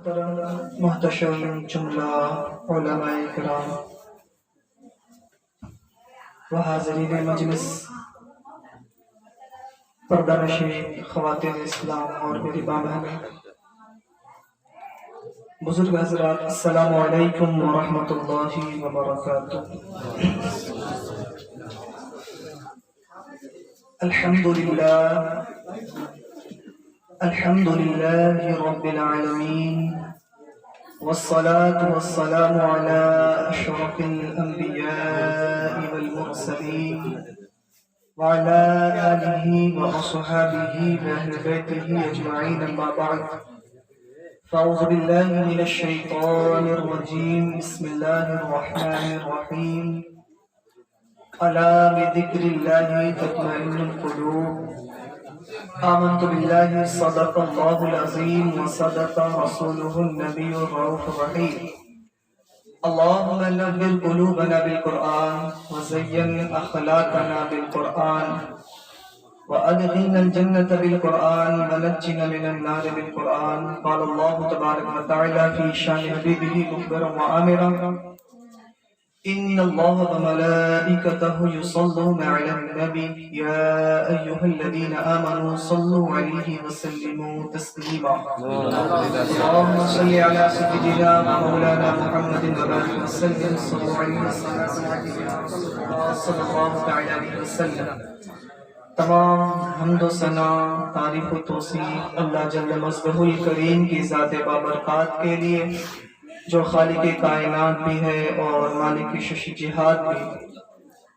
محترم محتشم جملہ علماء کرام و حاضرین مجلس، پردہ نشین خواتین اسلام اور میری ماں بہنیں، بزرگ حضرات، السلام علیکم ورحمۃ اللہ وبرکاتہ۔ الحمد لله رب العالمين، والصلاة والسلام على أشرف الأنبياء والمرسلين وعلى آله وأصحابه وأهل بيته أجمعين، أما بعد، فأعوذ بالله من الشيطان الرجيم، بسم الله الرحمن الرحيم، ألا بذكر الله تطمئن القلوب، آمنت بالله صدق الله العظيم وصدق رسوله النبي الرؤوف الرحيم، اللهم نور قلوبنا بالقرآن وزين أخلاقنا بالقرآن وأدخلنا الجنة بالقرآن ونجنا من النار بالقرآن۔ قال الله تبارك وتعالى في شان حبيبه مخبرا وآمرا، إن الله وملائكته يصلون على النبي يا أيها الذين آمنوا صلوا عليه وسلموا تسليما، اللهم صل على سيدنا ومولانا محمد وبارك وسلم، صلوا عليه صلى الله تعالى عليه وسلم۔ تمام حمد و ثنا، تعریف و توصیف اللہ جل مجدہ الکریم کی ذات بابرکات کے لیے، جو خالق کائنات بھی ہے اور مالک شش جہاد بھی۔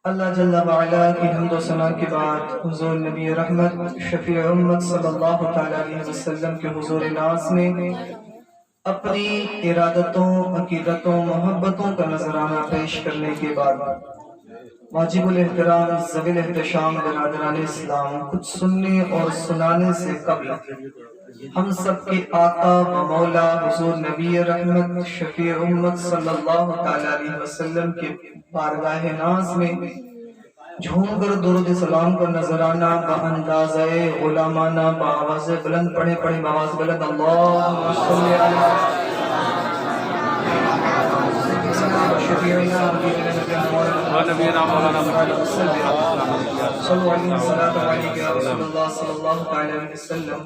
اللہ جل وعلا کی حمد و ثنا کے بعد حضور نبی رحمت شفیع امت صلی اللہ تعالی علیہ وسلم کے حضور ناز میں اپنی ارادتوں، عقیدتوں، محبتوں کا نذرانہ پیش کرنے کے بعد واجب الاحترام ذوی الاحتشام برادران اسلام، کچھ سننے اور سنانے سے قبل ہم سب کے آقا و مولا حضور نبی رحمت شفیع امت صلی اللہ تعالی علیہ وسلم کے بارگاہ ناز میں جھوم کر درود سلام کا نذرانہ باندازہ غلامانہ بآواز بلند پڑھے بآواز بلند، اللہم صلی علی شفیعنا ونبینا مولانا محمد صلی اللہ علیہ وسلم۔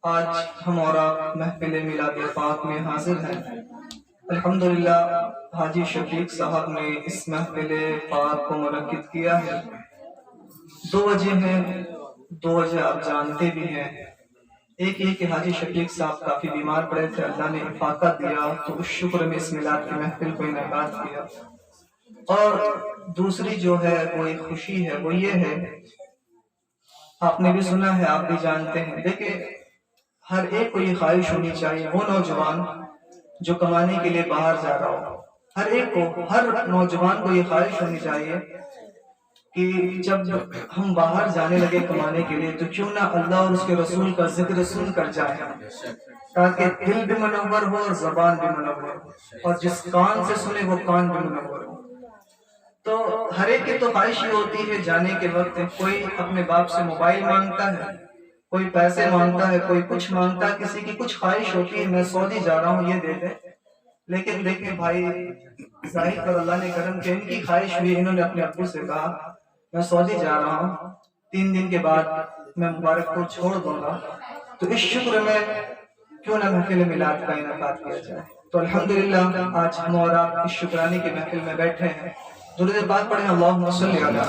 آج ہم اور آپ محفل میلاد پاک میں حاضر ہیں۔ الحمدللہ حاجی شفیق صاحب نے اس محفل پاک کو منعقد کیا ہے۔ دو وجہ ہیں، دو وجہ آپ جانتے بھی ہیں۔ ایک یہ کہ حاجی شفیق صاحب کافی بیمار پڑے تھے، اللہ نے افاقہ دیا تو اس شکر میں اس میلاد کی محفل کو انعقاد کیا، اور دوسری جو ہے وہ ایک خوشی ہے، وہ یہ ہے، آپ نے بھی سنا ہے، آپ بھی جانتے ہیں، دیکھیں ہر ایک کو یہ خواہش ہونی چاہیے، وہ نوجوان جو کمانے کے لیے باہر جا رہا ہو، ہر ایک کو، ہر نوجوان کو یہ خواہش ہونی چاہیے کہ جب ہم باہر جانے لگے کمانے کے لیے تو کیوں نہ اللہ اور اس کے رسول کا ذکر سن کر جائیں، تاکہ دل بھی منور ہو اور زبان بھی منور ہو، اور جس کان سے سنے وہ کان بھی منور ہو۔ تو ہر ایک کی تو خواہش یہ ہوتی ہے جانے کے وقت، کوئی اپنے باپ سے موبائل مانگتا ہے، کوئی پیسے مانگتا ہے، کوئی کچھ مانگتا ہے، کسی کی کچھ خواہش ہوتی ہے میں سعودی جا رہا ہوں یہ دے دے۔ لیکن دیکھیں بھائی، ظاہر پر اللہ نے کرم کہ ان کی خواہش ہوئی، انہوں نے اپنے ابو سے کہا میں سعودی جا رہا ہوں، 3 دن کے بعد میں مبارک پور چھوڑ دوں گا، تو اس شکر میں کیوں نہ محفل میلاد کا انعقاد کیا جائے۔ تو الحمدللہ آج ہم اور آپ اس شکرانے کی محفل میں بیٹھے ہیں۔ درود پاک پڑھیں، اللہم صلی علی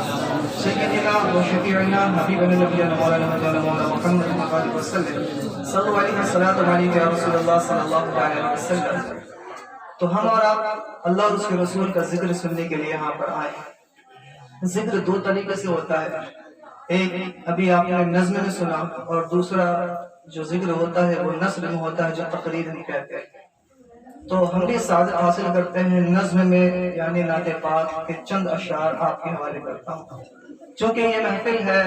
سیدنا و شفیعنا حبیبنا نبینا مولانا محمد صلی وسلم، صلو علیہ الصلاۃ علیہ یا رسول اللہ صلی اللہ علیہ وسلم۔ تو ہم اور آپ اللہ اور اس کے رسول کا ذکر سننے کے لیے یہاں پر آئے ہیں۔ ذکر دو طریقے سے ہوتا ہے، ایک ابھی آپ نے نظم میں سنا، اور دوسرا جو ذکر ہوتا ہے وہ نثر میں ہوتا ہے، جو تقریر نہیں کہتے ہیں۔ تو ہم بھی سعادت حاصل کرتے ہیں نظم میں، یعنی نعت پاک کے چند اشعار آپ کے حوالے کرتا ہوں، چونکہ یہ محفل ہے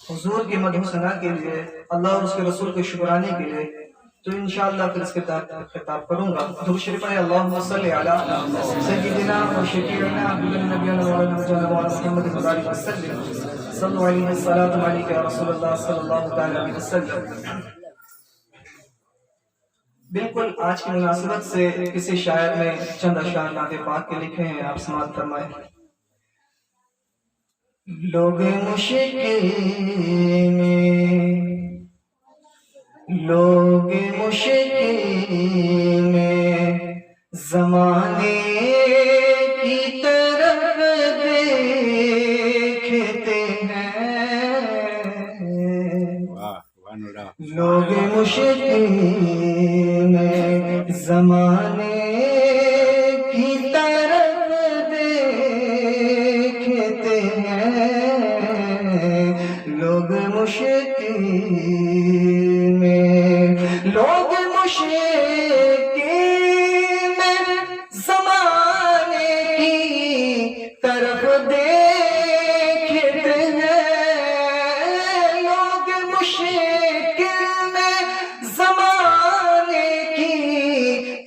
حضور کی مدح و ثنا کے لیے، اللہ اور اس کے رسول کے شکرانے کے لیے، تو انشاءاللہ پھر اس کے تحت خطاب کروں گا۔ درود شریف پڑھیں، اللہم صلی علی سیدنا و شفیعنا نبینا مولانا محمد مبارک وسلم، صلو علیہ الصلاۃ علیہ یا رسول اللہ صلی اللہ تعالی علیہ وسلم۔ بالکل آج کی مناسبت سے کسی شاعر نے چند اشعار نعت پاک کے لکھے ہیں، آپ سماعت فرمائیں۔ لوگ مشکل میں، لوگ مشکل میں زمانے کی طرف دیکھتے ہیں، لوگ مشکل میں زمانے کی طرف دیکھتے ہیں، لوگ مشکل میں، لوگ مشکل میں زمانے کی طرف دیکھتے ہیں، لوگ مشکل میں زمانے کی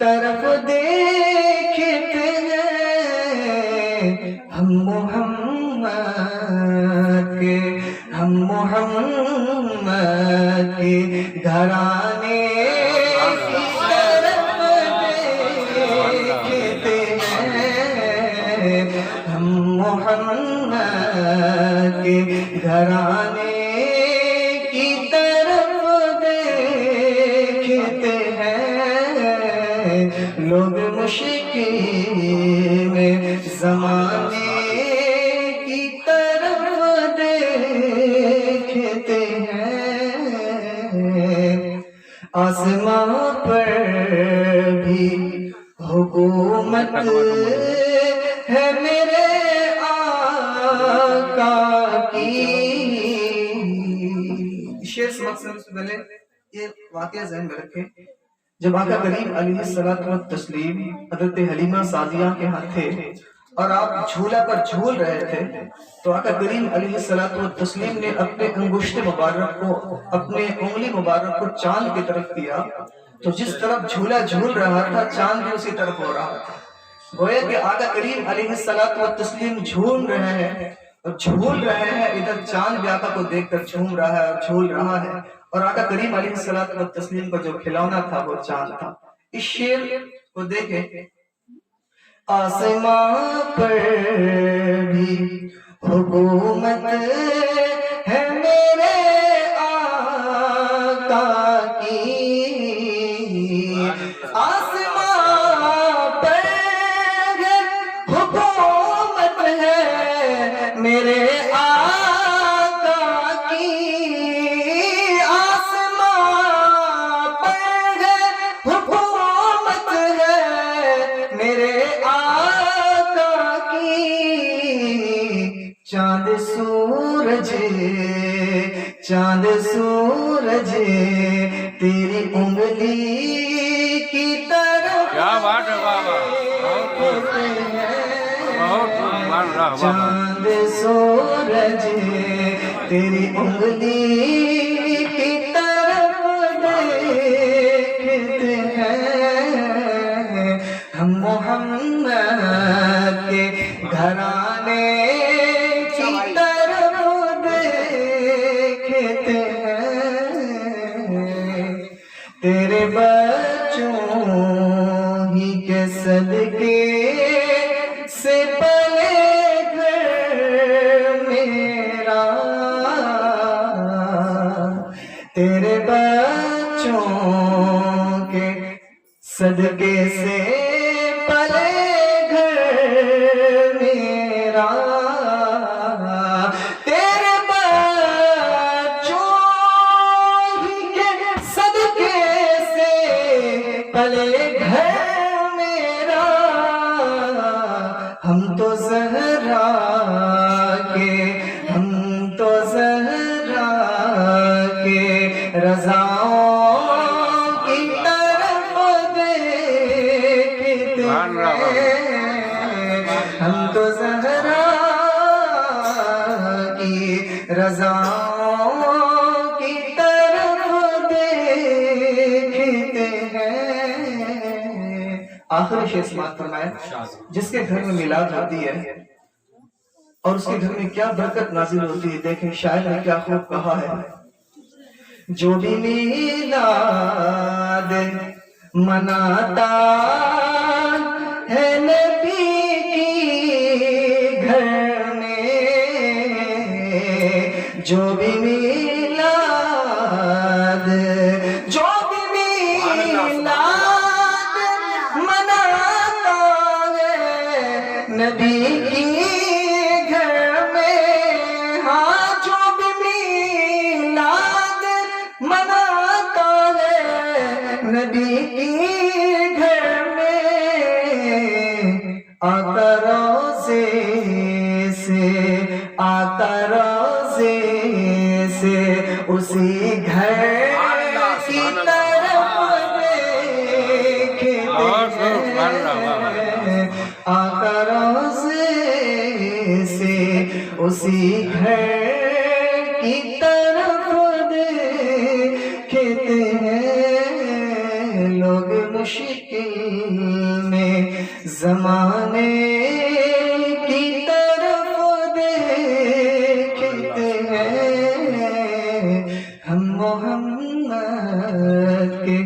طرف دیکھتے ہیں، ہم محمد کے، ہم محمد کے گھرانے کی طرف دیکھتے ہیں، ہم محمد کے گھرانے کی طرف دیکھتے ہیں، لوگ مشکل میں زمانے کی طرف دیکھتے ہیں، آسمان پر بھی حکومت ہے میرے آقا کی۔ شعر مقصد سے پہلے یہ واقعہ ذہن میں رکھیں، جب آقا کریم علیہ الصلوۃ والتسلیم حضرت حلیمہ سعدیہ کے ہاں تھے اور آپ جھولا پر جھول رہے تھے، تو آقا کریم علیہ الصلوۃ والتسلیم نے اپنے انگشت مبارک کو، اپنے انگلی مبارک کو چاند کی طرف کیا، تو جس طرف جھولا جھول رہا تھا چاند بھی اسی طرف ہو رہا تھا۔ گویا کہ آقا کریم علیہ الصلوۃ والتسلیم جھول رہے ہیں اور جھول رہے ہیں، ادھر چاند بھی آقا کو دیکھ کر جھوم رہا ہے اور جھول رہا ہے، اور آقا کریم علیہ الصلوۃ والتسلیم کا جو کھلونا تھا وہ چاند تھا۔ اس شعر کو دیکھیں، آسمان پر بھی حکومت ہے میرے آقا کی، آسمان پر ہے حکومت ہے میرے آقا کی، آسمان پر ہے حکومت ہے میرے آقا کی، چاند سورج، چاند سورج تیری انگلی کی طرف دیکھتے ہیں، چاند سورج تیری انگلی کی طرف دیکھتے ہیں، ہم محمد کے گھرانے کی طرف دیکھتے ہیں، تیرے بچوں ہی کے صدقے سے پلے گھر میرا، تیرے بچوں کے صدقے سے پلے گھر میرا، تیرے بچوں ہی کے صدقے سے پلے گھر میرا، ہم تو زہرا کے، ہم تو زہرا کے رضاؤں کی طرف دیکھتے ہیں، ہم تو زہرا کی رضاؤں کی طرف دیکھتے ہیں۔ آخری شعر سماعت فرمائیں، جس کے گھر میں میلاد ہوتی ہے اور اس کے گھر میں کیا برکت نازل ہوتی ہے، دیکھیں شاعر نے کیا خوب کہا ہے، جو بھی میلاد مناتا ہے نبی کی گھر میں جو بھی میلاد مناتا ہے نبی کی گھر میں، ہاں جو بھی میلاد مناتا ہے نبی کی گھر میں، آقا روزے سے اسی گھر کی طرف دیکھتے ہیں، آقا روزے سے اسی گھر کی طرف دیکھتے ہیں، لوگ مشکل میں زمانے کی طرف دیکھتے ہیں، ہم محمد کے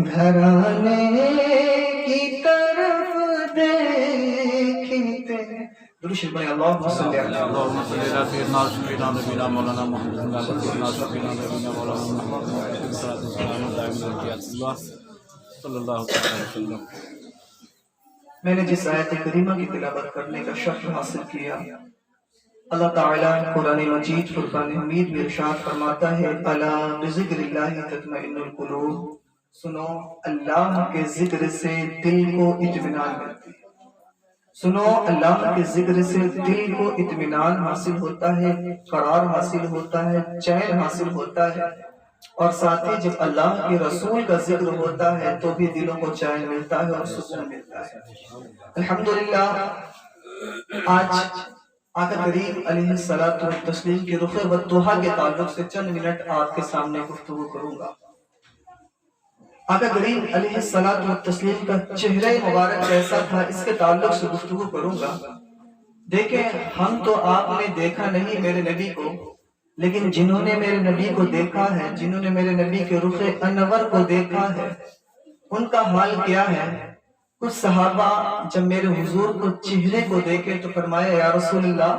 گھرانے کی طرف دیکھتے ہیں۔ درود شریف پڑھیں، اللہم صلی علی اللهم صل على سيدنا سيدنا نبينا مولانا محمد وعلى سيدنا سيدنا نبينا مولانا محمد صلی اللہ علیہ وسلم۔ میں نے جس آیت کریمہ کی تلاوت کرنے کا شرف حاصل کیا، اللہ تعالیٰ قرآن مجید فرقان حمید میں ارشاد فرماتا ہے، الا بذکر اللہ تطمئن القلوب، سنو اللہ کے ذکر سے دل کو اطمینان ملتی ہے، سنو اللہ کے ذکر سے دل کو اطمینان حاصل ہوتا ہے، قرار حاصل ہوتا ہے، چین حاصل ہوتا ہے، اور ساتھ ہی جب اللہ کے رسول کا ذکر ہوتا ہے تو بھی دلوں کو چین ملتا ہے اور سکون ملتا ہے۔ الحمدللہ آج آقا کریم علیہ الصلوۃ والتسلیم کے رخ والضحیٰ کے تعلق سے چند منٹ آپ کے سامنے گفتگو کروں گا۔ آقا کریم علیہ الصلوۃ والتسلیم کا چہرہ مبارک کیسا تھا، اس کے تعلق سے گفتگو کروں گا۔ دیکھیں، ہم تو آپ نے دیکھا نہیں میرے نبی کو، لیکن جنہوں نے میرے نبی کو دیکھا ہے، جنہوں نے میرے نبی کے رخ انور کو دیکھا ہے، ان کا حال کیا ہے؟ کچھ صحابہ جب میرے حضور کو چہرے کو دیکھے تو فرمایا، یا رسول اللہ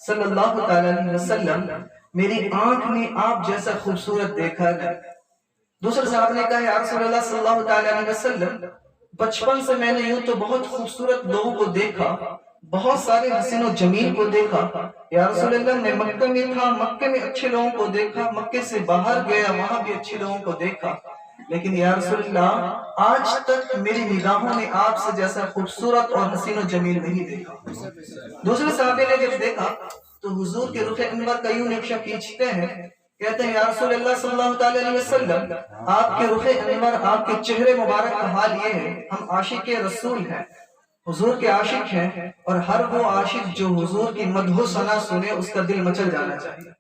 صلی اللہ تعالیٰ علیہ وسلم، میری آنکھ نے آپ جیسا خوبصورت دیکھا ہے۔ دوسرے صحابہ نے کہا، یا رسول اللہ صلی اللہ تعالیٰ علیہ وسلم، بچپن سے میں نے یوں تو بہت خوبصورت لوگوں کو دیکھا، بہت سارے حسین و جمیل کو دیکھا، یا رسول اللہ میں مکہ میں تھا، مکہ میں اچھے لوگوں کو دیکھا، مکہ سے باہر گیا وہاں بھی اچھے لوگوں کو دیکھا، لیکن یا رسول اللہ آج تک میری نگاہوں نے آپ سے جیسا خوبصورت اور حسین و جمیل نہیں دیکھا۔ دوسرے صحابے نے جب دیکھا تو حضور کے رخ انور کا یوں نقشہ کھینچتے ہیں، کہتے ہیں، یا رسول اللہ صلی اللہ علیہ وسلم، آپ کے رخ انور، آپ کے چہرے مبارک کا حال یہ ہے، ہم عاشق رسول ہیں، حضور کے عاشق ہیں، اور ہر وہ عاشق جو حضور کی مدح و ثنا سنے اس کا دل مچل جانا چاہیے۔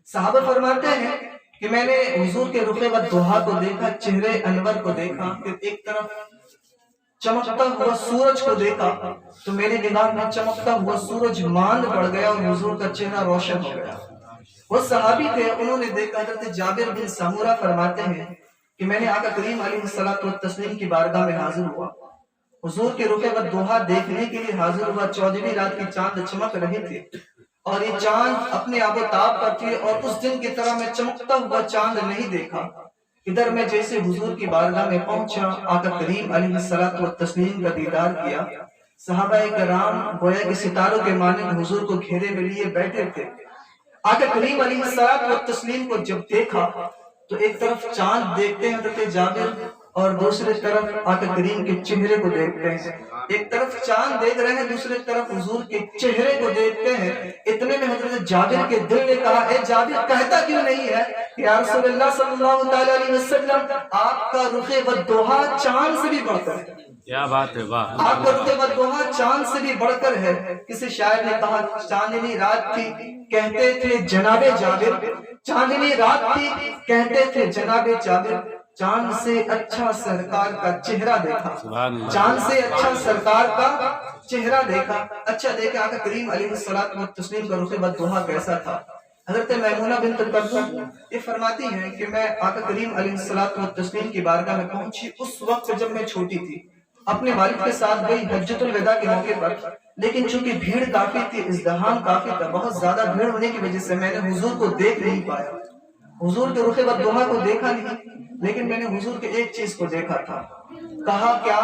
صحابہ فرماتے ہیں کہ میں نے حضور کے رخ والضحیٰ کو دیکھا، چہرے انور کو دیکھا، پھر ایک طرف چمکتا ہوا سورج کو دیکھا تو میری نگاہ میں چمکتا ہوا سورج ماند پڑ گیا اور حضور کا چہرہ روشن ہو گیا۔ وہ صحابی تھے، انہوں نے دیکھا، حضرت جابر بن سمورہ فرماتے ہیں کہ میں نے آقا کریم علیہ الصلوۃ والتسلیم کی بارگاہ میں حاضر ہوا، حضور کے رخ والضحیٰ دیکھنے کے لیے حاضر ہوا، 14ویں رات کی چاند چمک رہے تھے، اور یہ چاند اپنے آب و تاب پر تھے، اور اس دن کی طرح میں چمکتا ہوا چاند نہیں دیکھا۔ ادھر میں جیسے حضور کی بارگاہ میں پہنچا، آقا کریم علیہ الصلوۃ والتسلیم کا دیدار کیا، صحابہ کرام گویا کہ ستاروں کے مانند حضور کو گھیرے میں لیے بیٹھے تھے۔ آقا کریم علیہ الصلوۃ والتسلیم کو جب دیکھا تو ایک طرف چاند دیکھتے ہیں حضرت جابر، اور دوسری طرف آقا کریم کے چہرے کو دیکھتے ہیں۔ ایک طرف چاند دیکھ رہے ہیں، دوسری طرف حضور کے چہرے کو دیکھتے ہیں۔ اتنے میں حضرت جابر کے دل نے کہا، اے جابر کہتا کیوں نہیں ہے کہ یا رسول اللہ صلی اللہ علیہ وسلم، آپ کا رخ والضحیٰ چاند سے بھی بڑھ کر ہے۔ کیا بات ہے، واہ! آپ کا رخ والضحیٰ چاند سے بھی بڑھ کر ہے۔ کسی شاعر نے کہا، چاندنی رات تھی کہتے تھے جناب جابر، چاندنی رات تھی کہتے تھے جناب جابر، چاند سے اچھا سرکار کا چہرہ دیکھا، چاند سے اچھا سرکار کا چہرہ دیکھا۔ اچھا دیکھا آقا کریم علیہ الصلوۃ والتسلیم کا رخ والضحیٰ کیسا تھا۔ حضرت میمونہ بنت القاسم یہ فرماتی ہیں کہ میں آقا کریم علیہ الصلوۃ والتسلیم کی بارگاہ میں پہنچی اس وقت جب میں چھوٹی تھی، اپنے والد کے ساتھ گئی حجۃ الوداع کے موقع پر، لیکن چونکہ بھیڑ کافی تھی، ازدحام کافی تھا، بہت زیادہ بھیڑ ہونے کی وجہ سے میں نے حضور کو دیکھ نہیں پایا، حضور کے رخ بدوحا کو دیکھا نہیں، لیکن میں نے حضور کے ایک چیز کو دیکھا تھا۔ کہا کیا؟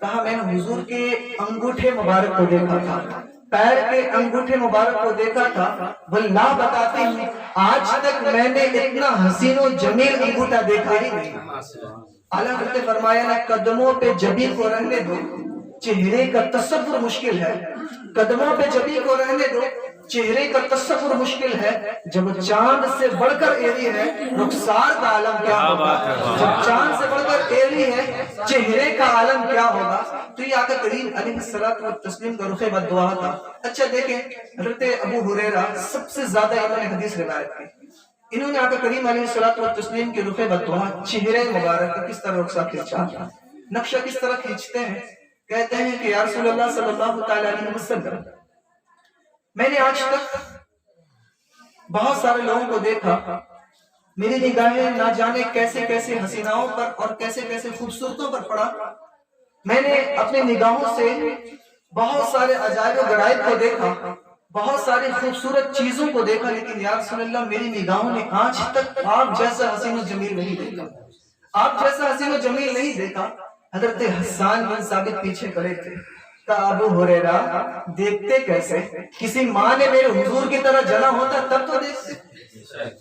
کہا میں نے حضور کے انگوٹھے مبارک کو دیکھا تھا، پیر کے انگوٹھے مبارک کو دیکھا تھا۔ واللہ بتاتے ہیں آج تک میں نے اتنا حسین و جمیل انگوٹھا دیکھا ہی نہیں۔ اعلیٰ حضرت نے فرمایا نا قدموں پہ جبی کو رہنے دو، چہرے کا تصور مشکل ہے، قدموں پہ جبی کو رہنے دو، چہرے کا تصور مشکل ہے، جب چاند سے بڑھ کر ایری ہے رخسار کا عالم کیا ہوگا، جب چاند سے بڑھ کر ایری ہے چہرے کا عالم کیا ہوگا۔ تو یہ آقا کریم علیہ الصلوۃ والتسلیم کا رخ بددعا تھا۔ اچھا دیکھیں حضرت ابو ہریرہ سب سے زیادہ انہوں نے حدیث روایت کی، انہوں نے آقا کریم علیہ الصلوۃ والتسلیم کے رخ بددعا چہرے مبارک کا کس طرح رخسار کھینچا، نقشہ کس طرح کھینچتے ہیں۔ کہتے ہیں کہ یا رسول اللہ صلی اللہ تعالی علیہ وسلم میں نے آج تک بہت سارے لوگوں کو دیکھا، میری نگاہیں نہ جانے کیسے کیسے حسیناؤں پر اور کیسے کیسے خوبصورتوں پر پڑا، میں نے اپنی نگاہوں سے بہت سارے عجائب و غرائب کو دیکھا، بہت ساری خوبصورت چیزوں کو دیکھا، لیکن یا رسول اللہ میری نگاہوں نے آج تک آپ جیسا حسین و جمیل نہیں دیکھا، آپ جیسا حسین و جمیل نہیں دیکھا۔ حضرت حسان بن ثابت پیچھے کھڑے تھے، کہا ابو ہریرہ دیکھتے کیسے؟ کسی ماں نے میرے حضور کی طرح جنا ہوتا تب تو دیکھتے،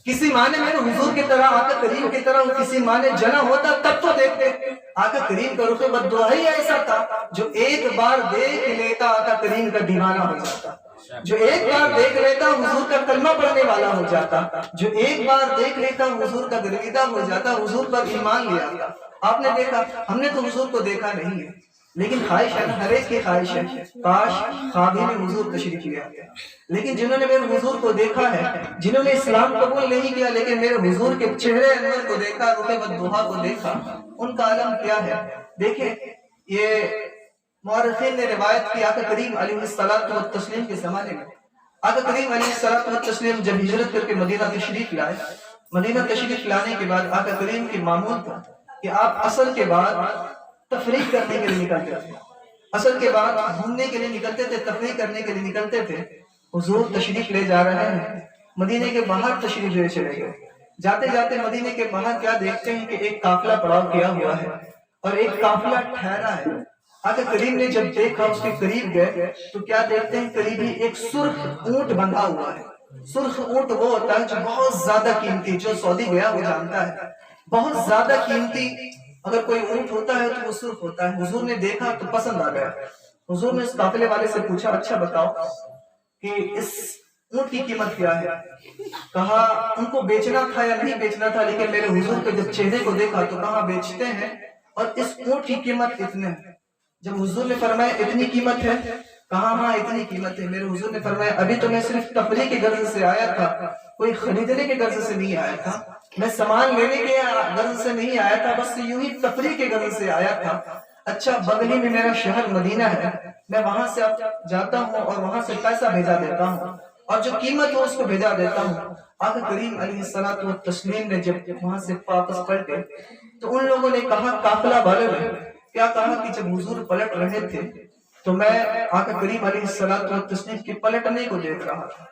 کسی ماں نے میرے حضور کی طرح آقا کریم کی طرح کسی ماں نے جنا ہوتا تب تو دیکھتے۔ آقا کریم کا رخ بددعا ہی ایسا تھا جو ایک بار دیکھ لیتا آقا کریم کا دیوانہ ہو جاتا، جو ایک بار دیکھ لیتا حضور کا کلمہ پڑھنے والا ہو جاتا، جو ایک بار دیکھ لیتا حضور کا گرویدہ ہو جاتا، حضور پر ایمان لے آتا۔ آپ نے دیکھا، ہم نے تو حضور کو دیکھا نہیں ہے، لیکن خواہش ہے، ہر ایک کی خواہش ہے کاش خوابی میں حضور تشریف لے آتے، لیکن جنہوں نے میرے حضور کو دیکھا ہے، جنہوں نے اسلام قبول نہیں کیا لیکن میرے حضور کے چہرے انور کو دیکھا، رخ بددعا کو دیکھا، ان کا عالم کیا ہے۔ دیکھیں یہ مورخین نے روایت کی آقا کریم علیہ الصلوۃ والتسلیم کے زمانے میں، آقا کریم علیہ الصلوۃ والتسلیم جب ہجرت کر کے مدینہ تشریف لائے، مدینہ تشریف لانے کے بعد آقا کریم کی معمول تھا کہ آپ عصر کے بعد تفریح کرنے کے لیے نکلتے تھے، عصر کے بعد گھومنے کے لیے نکلتے تھے، تفریح کرنے کے لیے نکلتے تھے۔ حضور تشریف لے جا رہے ہیں، مدینے کے باہر تشریف لے چلے گئے، جاتے جاتے مدینے کے باہر کیا دیکھتے ہیں کہ ایک قافلہ پڑاؤ کیا ہوا ہے اور ایک قافلہ ٹھہرا ہے۔ آقا کریم نے جب دیکھا اس کے قریب گئے تو کیا دیکھتے ہیں قریب ہی ایک سرخ اونٹ بندھا ہوا ہے۔ سرخ اونٹ وہ ہوتا ہے جو بہت زیادہ قیمتی، جو سعودی گیا وہ جانتا ہے، بہت زیادہ قیمتی اگر کوئی اونٹ ہوتا ہے تو وہ سرخ ہوتا ہے۔ حضور نے دیکھا تو پسند آ گیا، حضور نے اس قافلے والے سے پوچھا اچھا بتاؤ کہ اس اونٹ کی قیمت کیا ہے؟ کہا ان کو بیچنا تھا یا نہیں بیچنا تھا، لیکن میرے حضور کے جب چہرے کو دیکھا تو کہا بیچتے ہیں اور اس اونٹ کی قیمت اتنے ہے۔ جب حضور نے فرمایا اتنی قیمت ہے، کہا ہاں اتنی قیمت ہے۔ میرے حضور نے فرمایا ابھی تو میں صرف تفریح کی غرض سے آیا تھا، کوئی خریدنے کی غرض سے نہیں آیا تھا، میں سامان لینے کے غرض سے نہیں آیا تھا، بس یوں ہی تفریح کی غرض سے آیا تھا۔ اچھا بغلی میں میرا شہر مدینہ ہے، میں وہاں سے اب جاتا ہوں اور وہاں سے پیسہ بھیجا دیتا ہوں اور جو قیمت ہو اس کو بھیجا دیتا ہوں۔ آقا کریم علیہ الصلوۃ والتسلیم نے جب وہاں سے واپس پلٹے تو ان لوگوں نے کہا قافلہ والے نے کیا کہا کہ جب حضور پلٹ رہے تھے تو میں آقا کریم علیہ الصلوۃ والتسلیم کے پلٹنے کو دیکھ رہا تھا،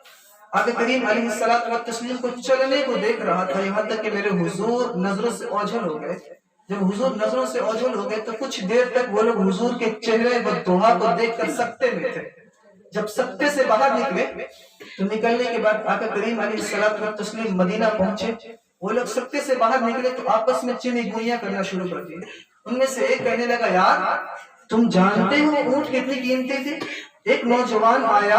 آقا کریم علیہ الصلوۃ والتسلیم کو چلنے کو دیکھ رہا تھا، یہاں تک کہ میرے حضور نظروں سے اوجھل ہو گئے۔ جب حضور نظروں سے اوجھل ہو گئے تو کچھ دیر تک وہ لوگ حضور کے چہرے بددعا کو دیکھ کر سکتے میں تھے۔ جب سکتے سے باہر نکلے تو نکلنے کے بعد آقا کریم علیہ الصلوۃ والتسلیم مدینہ پہنچے، وہ لوگ سکتے سے باہر نکلے تو آپس میں چینی گوئیاں کرنا شروع کر دی۔ ان میں سے ایک کہنے لگا یار تم جانتے ہو اونٹ کتنی قیمتی تھی؟ ایک نوجوان آیا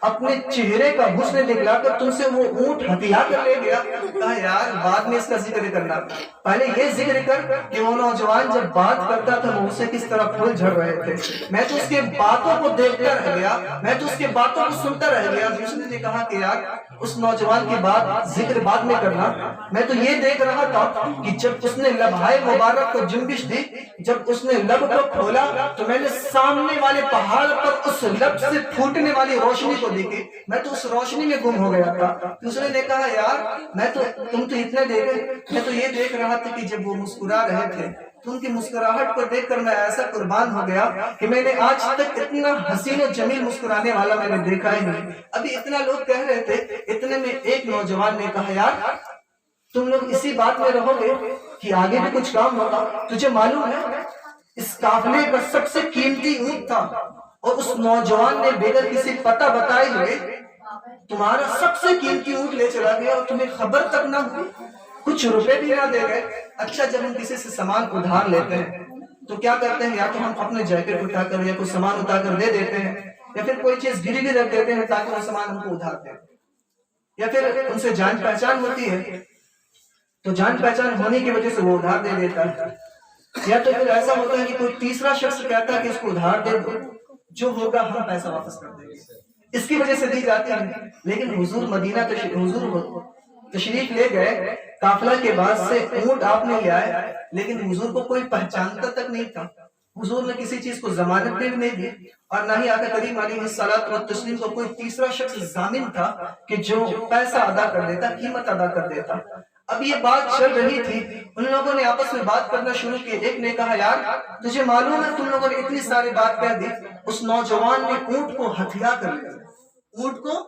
اپنے چہرے کا حسن دکھلا کر تم سے وہ اونٹ ہتھیا کر لے گیا۔ کہا یار بعد میں اس کا ذکر کرنا، پہلے یہ ذکر کر کہ وہ نوجوان جب بات کرتا تھا وہ اسے کس طرح پھول جھڑ رہے تھے، میں تو اس کے باتوں کو دیکھتا رہ گیا، میں تو اس کے باتوں کو سنتا رہ گیا۔ دوسرے نے کہا کہ یار اس نوجوان کی بات ذکر بعد میں کرنا، میں تو یہ دیکھ رہا تھا کہ جب اس نے لبھائے مبارک کو جنبش دی، جب اس نے لب کو کھولا تو میں نے سامنے والے پہاڑ پر اس لب سے پھوٹنے والی روشنی کو دیکھی، میں تو اس روشنی میں گم ہو گیا تھا۔ دوسرے نے کہا یار تم تو اتنے دیکھے، میں تو یہ دیکھ رہا تھا کہ جب وہ مسکرا رہے تھے تو ان کی مسکراہٹ کو دیکھ کر میں ایسا قربان ہو گیا کہ میں نے آج تک اتنا حسین و جمیل مسکرانے والا میں نے دیکھا ہی نہیں۔ ابھی اتنا لوگ کہہ رہے تھے، اتنے میں ایک نوجوان نے کہا یار تم لوگ اسی بات میں رہو گے کہ آگے بھی کچھ کام ہوگا؟ تجھے معلوم ہے اس قافلے کا سب سے قیمتی اونٹ تھا اور اس نوجوان نے بغیر کسی پتہ بتائے ہوئے تمہارا سب سے قیمتی اونٹ لے چلا گیا اور تمہیں خبر تک نہ ہوئی، کچھ روپے بھی نہ دے گئے۔ اچھا جب ہم کسی سے سامان ادھار لیتے ہیں تو کیا کرتے ہیں، یا تو ہم اپنے جیکٹ اٹھا کر یا کوئی سامان اٹھا کر دے دیتے ہیں، یا پھر کوئی چیز گری بھی رکھ دیتے ہیں تاکہ وہ سامان ہم کو ادھار دیں، یا پھر ان سے جان پہچان ہوتی ہے تو جان پہچان ہونے کی وجہ سے وہ ادھار دے دیتا ہے، یا تو پھر ایسا ہوتا ہے کہ کوئی تیسرا شخص کہتا ہے کہ اس کو ادھار دے دو، جو ہوگا ہم پیسہ واپس کر دیں گے، اس کی وجہ سے دی جاتی ہے۔ لیکن حضور مدینہ حضور تشریف لے گئے، قافلہ کے بعد سے اونٹ آپ نے لے آئے، لیکن حضور کو کوئی پہچانتا تک نہیں تھا۔ حضور نے کسی چیز کو ضمانت بھی نہیں دی، اور نہ ہی آقا کریم علیہ الصلوۃ والتسلیم کو کوئی تیسرا شخص ضامن تھا کہ جو پیسہ ادا کر دیتا، قیمت ادا کر دیتا۔ اب یہ بات چل رہی تھی، ان لوگوں نے آپس میں بات کرنا شروع کی۔ ایک نے کہا یار تجھے معلوم ہے تم لوگوں نے اتنی ساری بات کہہ دی، اس نوجوان نے اونٹ کو ہتھیا کر لیا، اونٹ کو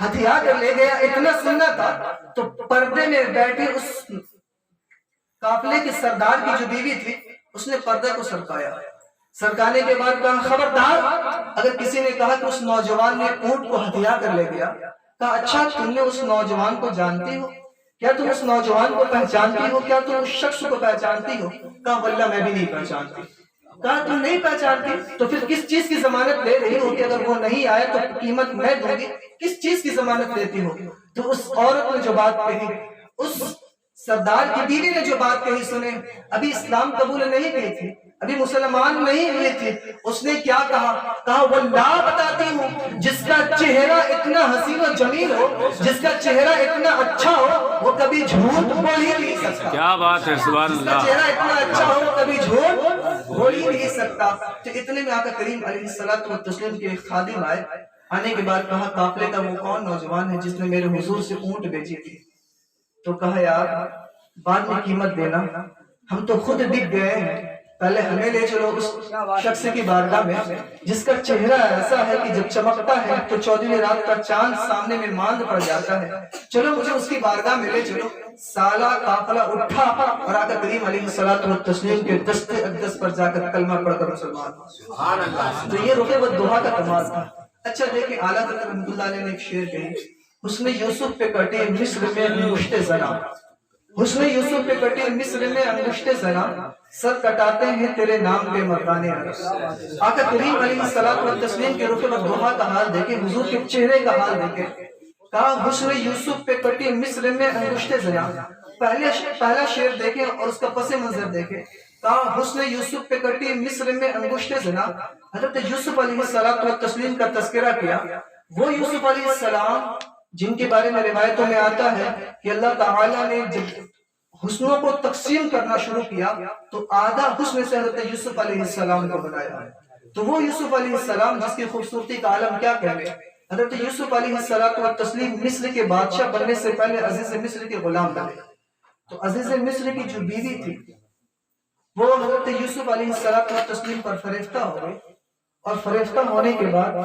ہتھیا کر لے گیا۔ اتنا سننا تھا تو پردے میں بیٹھے اس قافلے کے سردار کی جو بیوی تھی اس نے پردے کو سرکایا، سرکانے کے بعد کہا خبردار اگر کسی نے کہا کہ اس نوجوان نے اونٹ کو ہتھیا کر لے گیا، کہا اچھا تم نے اس نوجوان کو جانتی ہو؟ کیا تم اس نوجوان کو پہچانتی ہو؟ کیا تم اس شخص کو پہچانتی ہو؟ کہا واللہ میں بھی نہیں پہچانتی۔ کہا تم نہیں پہچانتی تو پھر کس چیز کی ضمانت دے رہی ہو کہ اگر وہ نہیں آئے تو قیمت میں دوں گی؟ کس چیز کی ضمانت دیتی ہو؟ تو اس عورت نے جو بات کہی، اس سردار کی بیوی نے جو بات کہی، سنے ابھی اسلام قبول نہیں کی تھی، ابھی مسلمان نہیں ہوئی تھی، اس نے کیا کہا؟ کہا واللہ بتاتی ہوں جس کا چہرہ اتنا حسین و جمیل ہو، جس کا چہرہ اتنا اچھا ہو، وہ کبھی جھوٹ بول ہی نہیں سکتا۔ کیا بات ہے، سبحان جس کا اللہ۔ چہرہ اتنا اچھا ہو وہ کبھی جھوٹ بول ہی نہیں سکتا۔ تو اتنے میں آقا کریم علیہ الصلوۃ والتسلیم کے ایک خادم آئے، آنے کے بعد کہا قافلے کا وہ کون نوجوان ہے جس نے میرے حضور سے اونٹ بیچی تھی؟ تو کہا یار بعد میں قیمت دینا، ہم تو خود بک گئے ہیں، پہلے ہمیں لے چلو اس شخص کی بارگاہ میں جس کا چہرہ ایسا ہے کہ جب چمکتا ہے تو 14ویں رات کا چاند سامنے میں ماند پڑ جاتا ہے، چلو مجھے اس کی بارگاہ میں لے چلو۔ سالہ قافلہ اٹھا اور آقا کریم علیہ الصلوۃ والتسلیم کے دست اقدس پر جا کر کلمہ پڑھ کر مسلمان ہو۔ تو یہ رخ والضحیٰ کا کمال تھا۔ اچھا دیکھیں اعلیٰ حضرت رحمۃ اللہ علیہ نے ایک شعر کہی، حسن یوسف پہ کٹے مصر میں انگشت زنا، حسن یوسف پہ کٹے مصر میں انگشت زنا، سر کٹاتے ہیں تیرے نام پہ مردان عرب۔ آقا کریم علیہ الصلوۃ والتسلیم کے رخ والضحیٰ کا حال دیکھیں، حضور کے چہرے کا حال دیکھیں۔ کہا حسن یوسف پہ کٹی مصر میں انگشت زنا، پہلا شعر دیکھیں اور اس کا پس منظر دیکھیں۔ کہا حسن یوسف پہ کٹی مصر میں انگشت زنا، حضرت یوسف علیہ الصلوۃ والتسلیم کا تذکرہ کیا۔ وہ یوسف علیہ السلام جن کے بارے میں روایتوں میں آتا ہے کہ اللہ تعالیٰ نے جب حسنوں کو تقسیم کرنا شروع کیا تو آدھا حسن سے حضرت یوسف علیہ السلام کو بنایا، تو وہ یوسف علیہ السلام جس کی خوبصورتی کا عالم کیا کہنے۔ حضرت یوسف علیہ الصلوۃ والتسلیم مصر کے بادشاہ بننے سے پہلے عزیز مصر کے غلام بنے، تو عزیز مصر کی جو بیوی تھی وہ حضرت یوسف علیہ الصلوۃ والتسلیم پر فریفتہ ہو گئی، اور فریفتہ ہونے کے بعد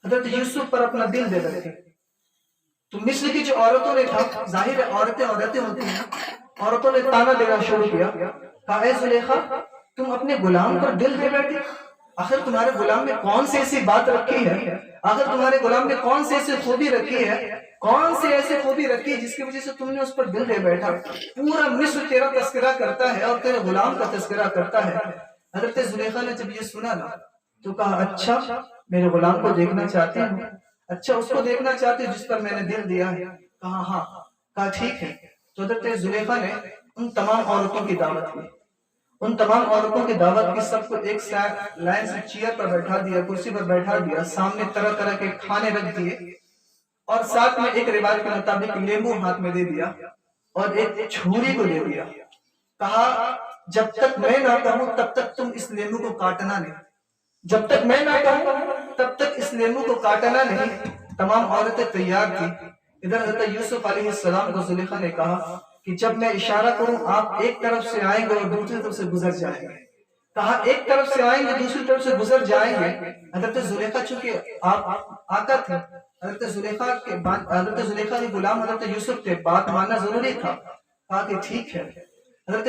حضرت یوسف پر اپنا دل دے بیٹھی۔ تو مصر کی جو عورتوں نے کہا، ظاہر ہے عورتیں ہوتی ہیں، عورتوں نے تانا دینا شروع کیا، کہا اے زلیخا تم اپنے غلام پر دل دے بیٹھی، آخر تمہارے غلام میں کون سی ایسی بات رکھی ہے، آخر تمہارے غلام میں کون سی ایسی خوبی رکھی ہے، کون سی ایسی خوبی رکھی ہے جس کی وجہ سے تم نے اس پر دل دے بیٹھا۔ پورا مصر تیرا تذکرہ کرتا ہے اور تیرے غلام کا تذکرہ کرتا ہے۔ حضرت زلیخا نے جب یہ سنا نا تو کہا اچھا میرے غلام کو دیکھنا چاہتے ہیں، اچھا اس کو دیکھنا چاہتے ہیں جس پر میں نے دل دیا ہے؟ کہا ہاں۔ کہا ٹھیک ہے۔ تو حضرت زلیخا نے ان تمام عورتوں کی دعوت کی، ان تمام عورتوں کی دعوت کی، سب کو ایک لائن سے چیئر پر بیٹھا دیا، کرسی پر بیٹھا دیا، سامنے طرح طرح کے کھانے رکھ دیے، اور ساتھ میں ایک روایت کے مطابق لیمو ہاتھ میں دے دیا اور ایک چھری کو دے دیا۔ کہا جب تک میں نہ کہوں تب تک تم اس لیمو کو کاٹنا نہیں، جب تک میں نہ کہوں تب تک اس لیمو کو کاٹنا نہیں۔ تمام عورتیں تیار تھی۔ ادھر حضرت یوسف علیہ السلام کو زلیخا نے کہا کہ جب میں اشارہ کروں آپ ایک طرف سے آئیں گے اور دوسری طرف سے گزر جائیں گے۔ کہا ایک طرف سے آئیں گے دوسری طرف سے گزر جائیں گے۔ حضرت زلیخا چونکہ آپ آقا تھے، حضرت زلیخا کے غلام حضرت یوسف کے بات ماننا ضروری تھا۔ کہا کہ ٹھیک ہے۔ حضرت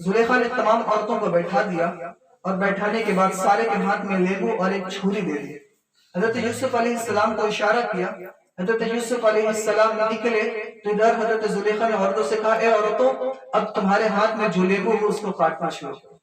زلیخا نے تمام عورتوں کو بیٹھا دیا اور بیٹھانے کے بعد سارے کے ہاتھ میں لیمو اور ایک چھری دے دی۔ حضرت یوسف علیہ السلام کو اشارہ کیا۔ حضرت یوسف علیہ السلام نکلے تو ادھر حضرت زلیخا نے عورتوں سے کہا اے عورتوں اب تمہارے ہاتھ میں جو لیمو ہو اس کو کاٹنا شروع کرو۔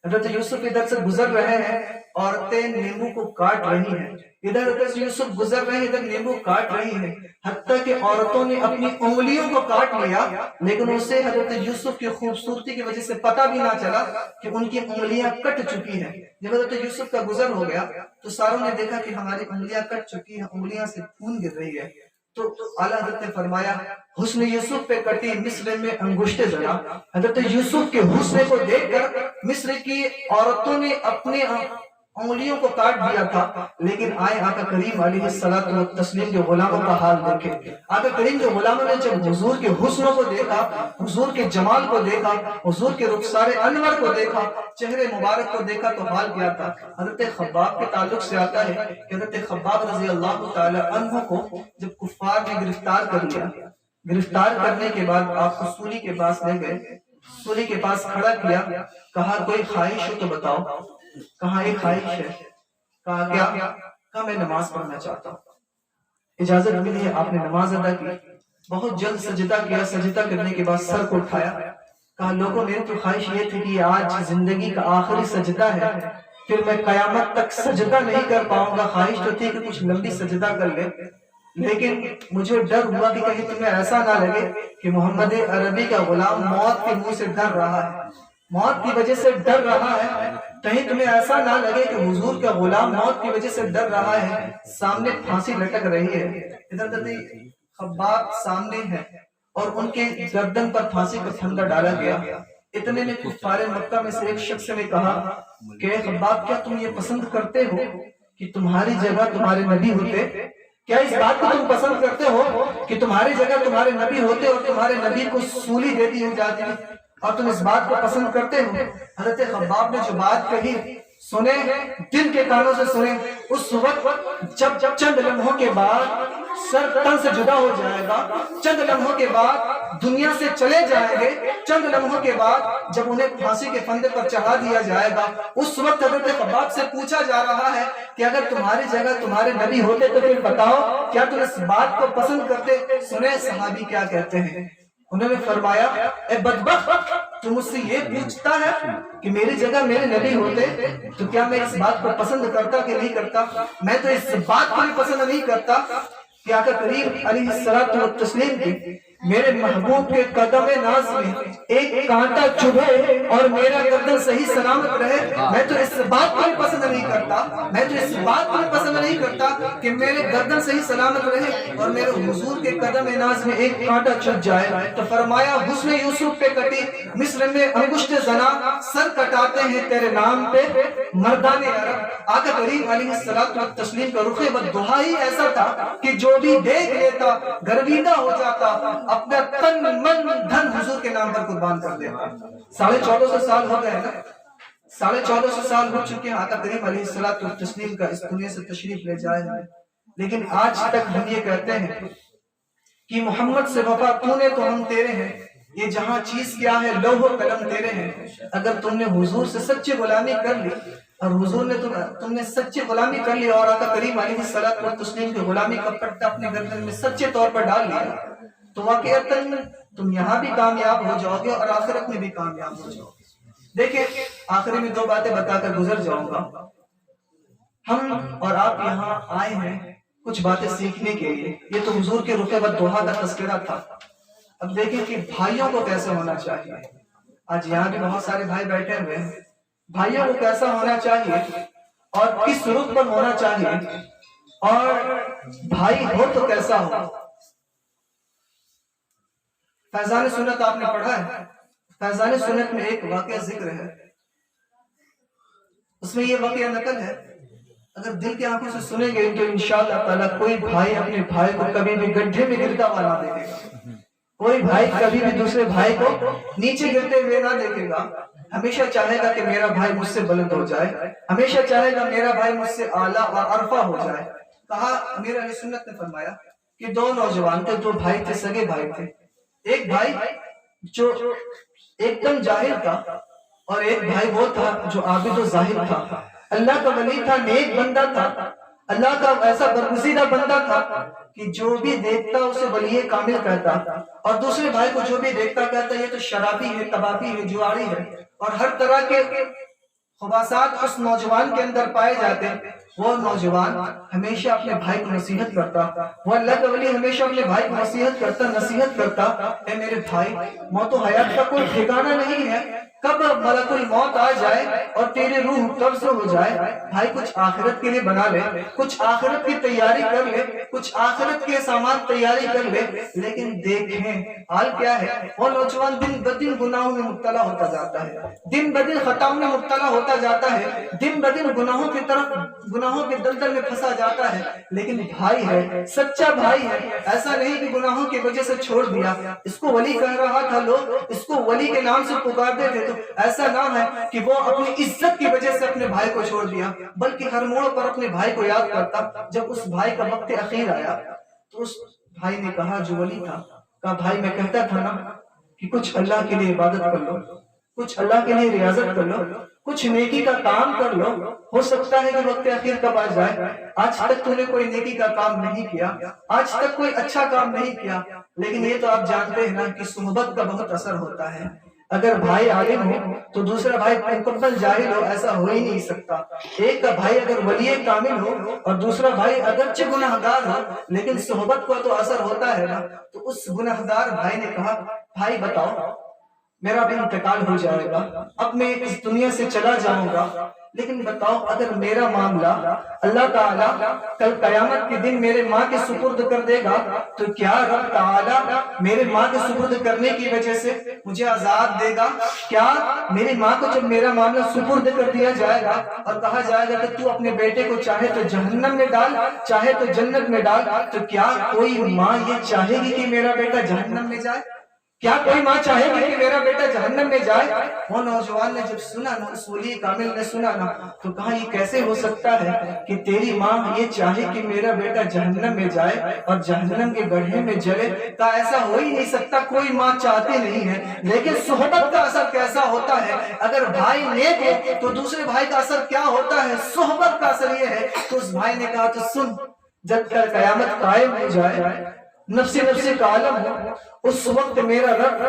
حضرت یوسف ادھر سے گزر رہے ہیں، عورتیں نیمبو کو کاٹ رہی ہیں۔ ادھر حضرت یوسف گزر رہے ہیں، ادھر نیمبو کاٹ رہی ہیں، حتیٰ کہ عورتوں نے اپنی انگلیوں کو کاٹ لیا، لیکن اسے حضرت یوسف کی خوبصورتی کی وجہ سے پتہ بھی نہ چلا کہ ان کی انگلیاں کٹ چکی ہیں۔ جب حضرت یوسف کا گزر ہو گیا تو ساروں نے دیکھا کہ ہماری انگلیاں کٹ چکی ہیں، انگلیاں سے خون گر رہی ہے۔ تو اعلیٰ حضرت نے فرمایا حسن یوسف پہ کٹی مصر میں انگشت زنا۔ حضرت یوسف کے حسن کو دیکھ کر مصر کی عورتوں نے اپنے انگلیوں کو کاٹ دیا تھا، لیکن آئے آقا کریم علیہ الصلوۃ والتسلیم کے غلاموں کا حال دیکھیں۔ آقا کریم کے غلاموں نے جب حضور کے حسنوں کو دیکھا، حضور کے جمال کو دیکھا، حضور کے رخسار انور کو دیکھا، چہرے مبارک کو دیکھا تو حال کیا تھا۔ حضرت خباب کے تعلق سے آتا ہے کہ حضرت خباب رضی اللہ تعالی عنہ کو جب کفار نے گرفتار کر لیا، گرفتار کرنے کے بعد آپ کو سولی کے پاس لے گئے، سولی کے پاس کھڑا کیا، کہا کوئی خواہش ہو تو بتاؤ۔ کہا ایک خواہش ہے۔ کہا کیا؟ کہا میں نماز پڑھنا چاہتا ہوں۔ اجازت ملی، آپ نے نماز ادا کی، بہت جلد سجدہ کیا، سجدہ کرنے کے بعد سر کو اٹھایا، کہا لوگوں میری تو خواہش یہ تھی کہ آج زندگی کا آخری سجدہ ہے، پھر میں قیامت تک سجدہ نہیں کر پاؤں گا، خواہش تو تھی کہ کچھ لمبی سجدہ کر لے، لیکن مجھے ڈر ہوا کہ کہیں تمہیں ایسا نہ لگے کہ محمد عربی کا غلام موت کے منہ سے ڈر رہا ہے، موت کی وجہ سے ڈر رہا ہے، کہیں تمہیں ایسا نہ لگے کہ حضور کا غلام موت کی وجہ سے ڈر رہا ہے، سامنے پھانسی لٹک رہی ہے۔ ادھر خباب سامنے ہے اور ان کے گردن پر پھانسی کا پھندا ڈالا گیا۔ اتنے میں کفار مکہ میں سے ایک شخص نے کہا کہ خباب کیا تم یہ پسند کرتے ہو کہ تمہاری جگہ تمہارے نبی ہوتے؟ کیا اس بات کو تم پسند کرتے ہو کہ تمہاری جگہ تمہارے نبی ہوتے اور تمہارے نبی کو سولی دے دی جاتی اور تم اس بات کو پسند کرتے ہو؟ حضرت خباب نے جو بات کہی سنے، دل کے کانوں سے سنے، اس وقت جب چند لمحوں کے بعد سر تن سے جدا ہو جائے گا، چند لمحوں کے بعد دنیا سے چلے جائیں گے، چند لمحوں کے بعد جب انہیں پھانسی کے پھندے پر چڑھا دیا جائے گا، اس وقت حضرت خباب سے پوچھا جا رہا ہے کہ اگر تمہاری جگہ تمہارے نبی ہوتے تو پھر بتاؤ کیا تم اس بات کو پسند کرتے؟ سنے صحابی کیا کہتے ہیں۔ انہوں نے فرمایا اے بدبخت، تو مجھ سے یہ پوچھتا ہے کہ میری جگہ میرے نبی ہوتے تو کیا میں اس بات کو پسند کرتا کہ نہیں کرتا؟ میں تو اس بات کو بھی پسند نہیں کرتا کہ آقا کریم علیہ الصلوۃ والتسلیم کی میرے محبوب کے قدم ناز میں ایک کانٹا چبھے اور میرا گردن صحیح سلامت رہے۔ میں تو اس بات کو بھی پسند نہیں کرتا، میں تو اس بات کو بھی پسند نہیں کرتا کہ میرے گردن صحیح سلامت رہے اور میرے حضور کے قدم ناز میں ایک کانٹا چبھ جائے۔ تو فرمایا حسن یوسف پہ کٹی مصر میں انگشت زنا، سر کٹاتے ہیں تیرے نام پہ مردان عرب۔ آقا کریم علیہ الصلوۃ والتسلیم کا رخ بددعا ہی ایسا تھا کہ جو بھی دیکھ لیتا گرویدہ ہو جاتا، اپنا تن من دھن حضور کے نام پر قربان کر دیتا۔ 1450 سال ہو گئے نا، 1450 سال ہو چکے ہیں آقا کریم علیہ الصلوۃ والتسلیم کا اس دنیا سے تشریف لے جائے ہیں، لیکن آج تک ہم یہ کہتے ہیں کہ محمد سے وفا تو نے تو ہم تیرے ہیں، یہ جہاں چیز کیا ہے لوح و قلم تیرے ہیں۔ اگر تم نے حضور سے سچی غلامی کر لی اور حضور نے تم نے سچی غلامی کر لی اور آقا کریم علیہ الصلوۃ والتسلیم کی غلامی کا پٹا اپنے گردن میں سچے طور پر ڈال لیا تو واقعتاً تم یہاں بھی کامیاب ہو جاؤ گے اور آخرت میں بھی کامیاب ہو جاؤ گے۔ دیکھیں آخری میں 2 باتیں بتا کر گزر جاؤں گا۔ ہم اور آپ یہاں آئے ہیں کچھ باتیں سیکھنے کے لیے، یہ تو حضور کے رخ بددعا کا تذکرہ تھا۔ اب دیکھیں کہ بھائیوں کو کیسے ہونا چاہیے۔ آج یہاں بھی بہت سارے بھائی بیٹھے ہوئے ہیں، بھائیوں کو کیسا ہونا چاہیے اور کس رخ پر ہونا چاہیے اور بھائی ہو تو کیسا ہو۔ فیضان سنت آپ نے پڑھا ہے، فیضان سنت میں ایک واقعہ ذکر ہے، اس میں یہ واقعہ نقل ہے اگر دل کی آنکھوں سے سنیں گے تو انشاءاللہ تعالیٰ کوئی بھائی اپنے بھائی کو کبھی بھی گڈھے میں گرتا ہوا نہ دیکھے گا، کوئی بھائی کبھی بھی دوسرے بھائی کو نیچے گرتے ہوئے نہ دیکھے گا، ہمیشہ چاہے گا کہ میرا بھائی مجھ سے بلند ہو جائے، ہمیشہ چاہے گا میرا بھائی مجھ سے اعلیٰ اور عرفہ ہو جائے۔ کہا امیر علیہ سنت نے فرمایا کہ دو نوجوان تھے، دو بھائی تھے، سگے بھائی تھے، ایک بھائی جو ایک دم جاہل تھا اور ایک بھائی وہ تھا جو عابد و زاہد تھا، اللہ کا ولی تھا، نیک بندہ تھا، اللہ کا ایسا برگزیدہ بندہ تھا کہ جو بھی دیکھتا اسے ولی کامل کہتا، اور دوسرے بھائی کو جو بھی دیکھتا کہتا یہ تو شرابی ہے، کبابی ہے، جواری ہے، اور ہر طرح کے خباثات اس نوجوان کے اندر پائے جاتے۔ وہ نوجوان ہمیشہ اپنے بھائی کو نصیحت کرتا، وہ اللہ کا ولی ہمیشہ اپنے بھائی کو نصیحت کرتا، اے میرے بھائی، موت و حیات کا کوئی ٹھکانہ نہیں ہے، کب ملک الموت آ جائے اور تیری روح قبض ہو جائے، بھائی کچھ آخرت کے لیے بنا لے، کچھ آخرت کی تیاری کر لے، کچھ آخرت کے سامان تیاری کر لے۔ لیکن دیکھیں حال کیا ہے، وہ نوجوان دن بدن گناہوں میں مبتلا ہوتا جاتا ہے، دن بدن خطاؤں میں مبتلا ہوتا جاتا ہے، دن بدن گناہوں کی طرف، گناہوں کے دلدل میں پھنسا جاتا ہے۔ لیکن بھائی ہے، سچا بھائی ہے، ایسا نہیں کہ گناہوں کی وجہ سے چھوڑ دیا، اس کو ولی کہہ رہا تھا، لوگ اس کو ولی کے نام سے پکارتے تھے، تو ایسا نہ ہے کہ وہ اپنی عزت کی وجہ سے اپنے بھائی کو چھوڑ دیا، بلکہ ہر موڑ پر اپنے بھائی کو یاد کرتا۔ جب اس بھائی کا وقت اخیر آیا تو اس بھائی نے کہا، جو ولی تھا، کہا بھائی میں کہتا تھا نا کہ کچھ اللہ کے لیے عبادت کر لو، کچھ اللہ کے لیے ریاضت کر لو، کچھ نیکی کا کام کر لو، ہو سکتا ہے کہ وقت اخیر کب آ جائے۔ آج تک تو نے کوئی نیکی کا کام نہیں کیا، آج تک کوئی اچھا کام نہیں کیا، لیکن یہ تو آپ جانتے ہیں نا کہ صحبت کا بہت اثر ہوتا ہے۔ اگر بھائی عالم ہو تو دوسرا بھائی مکمل جاہل ہو، ایسا ہو ہی نہیں سکتا۔ ایک کا بھائی اگر ولی کامل ہو اور دوسرا بھائی اگرچہ گناہگار ہو، لیکن صحبت کا تو اثر ہوتا ہے نا۔ تو اس گناہگار بھائی نے کہا، بھائی بتاؤ، میرا بھی انتقال ہو جائے گا، اب میں اس دنیا سے چلا جاؤں گا، لیکن بتاؤ اگر میرا معاملہ اللہ تعالیٰ کل قیامت کے دن میرے ماں کے سپرد کر دے گا تو کیا رب تعالیٰ میرے ماں کے سپرد کرنے کی وجہ سے مجھے عذاب دے گا؟ کیا میری ماں کو جب میرا معاملہ سپرد کر دیا جائے گا اور کہا جائے گا کہ تو اپنے بیٹے کو چاہے تو جہنم میں ڈال، چاہے تو جنت میں ڈال، تو کیا کوئی ماں یہ چاہے گی کہ میرا بیٹا جہنم میں جائے؟ کیا کوئی ماں چاہے گی کہ میرا بیٹا جہنم میں جائے؟ وہ نوجوان نے جب سنا نا، اس ولی کامل نے سنا نا، تو کہا یہ کیسے ہو سکتا ہے کہ تیری ماں یہ چاہے کہ میرا بیٹا جہنم میں جائے اور جہنم کے گڑھے میں جلے؟ کہا ایسا ہو ہی نہیں سکتا، کوئی ماں چاہتی نہیں ہے۔ لیکن صحبت کا اثر کیسا ہوتا ہے، اگر بھائی نیک ہے تو دوسرے بھائی کا اثر کیا ہوتا ہے، صحبت کا اثر یہ ہے۔ تو اس بھائی نے کہا، تو سن، جب تک قیامت قائم ہو جائے، نفسی نفسی کا عالم ہو، اس وقت میرا رب